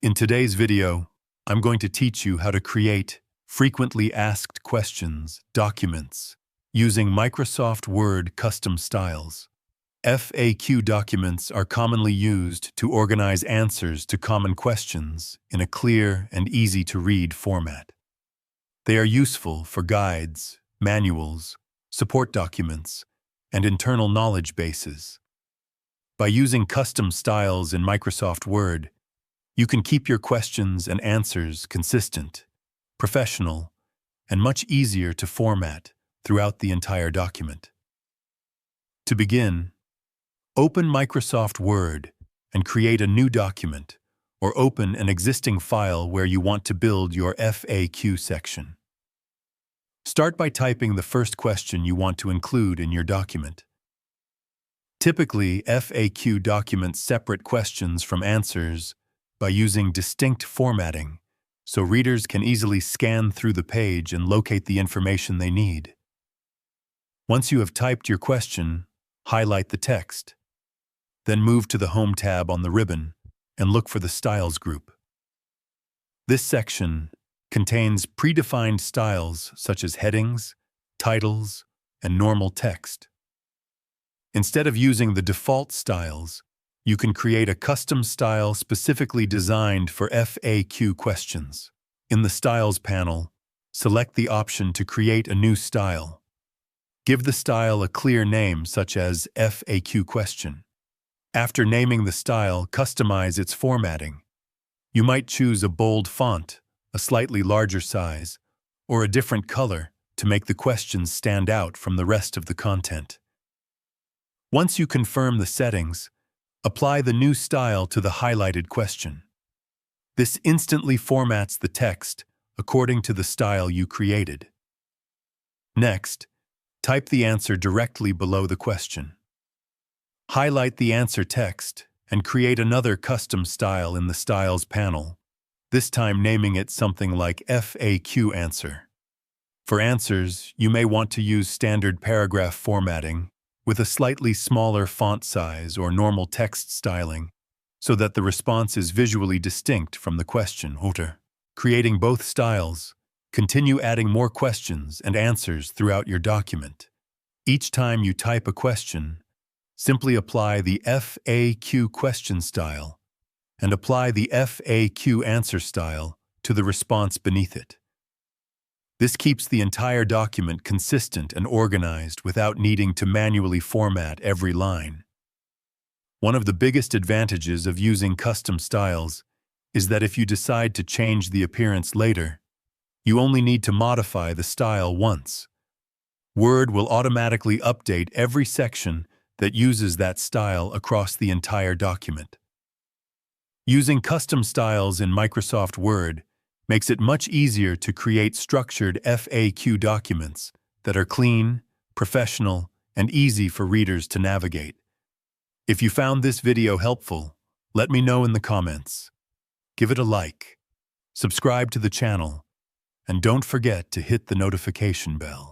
In today's video, I'm going to teach you how to create frequently asked questions documents using Microsoft Word custom styles. FAQ documents are commonly used to organize answers to common questions in a clear and easy-to-read format. They are useful for guides, manuals, support documents, and internal knowledge bases. By using custom styles in Microsoft Word, you can keep your questions and answers consistent, professional, and much easier to format throughout the entire document. To begin, open Microsoft Word and create a new document, or open an existing file where you want to build your FAQ section. Start by typing the first question you want to include in your document. Typically, FAQ documents separate questions from answers by using distinct formatting, so readers can easily scan through the page and locate the information they need. Once you have typed your question, highlight the text. Then move to the Home tab on the ribbon and look for the Styles group. This section contains predefined styles such as headings, titles, and normal text. Instead of using the default styles, you can create a custom style specifically designed for FAQ questions. In the Styles panel, select the option to create a new style. Give the style a clear name such as FAQ question. After naming the style, customize its formatting. You might choose a bold font, a slightly larger size, or a different color to make the questions stand out from the rest of the content. Once you confirm the settings, apply the new style to the highlighted question. This instantly formats the text according to the style you created. Next, type the answer directly below the question. Highlight the answer text and create another custom style in the Styles panel, this time naming it something like FAQ answer. For answers, you may want to use standard paragraph formatting with a slightly smaller font size or normal text styling, so that the response is visually distinct from the question. Creating both styles, continue adding more questions and answers throughout your document. Each time you type a question, simply apply the FAQ question style and apply the FAQ answer style to the response beneath it. This keeps the entire document consistent and organized without needing to manually format every line. One of the biggest advantages of using custom styles is that if you decide to change the appearance later, you only need to modify the style once. Word will automatically update every section that uses that style across the entire document. Using custom styles in Microsoft Word makes it much easier to create structured FAQ documents that are clean, professional, and easy for readers to navigate. If you found this video helpful, let me know in the comments. Give it a like, subscribe to the channel, and don't forget to hit the notification bell.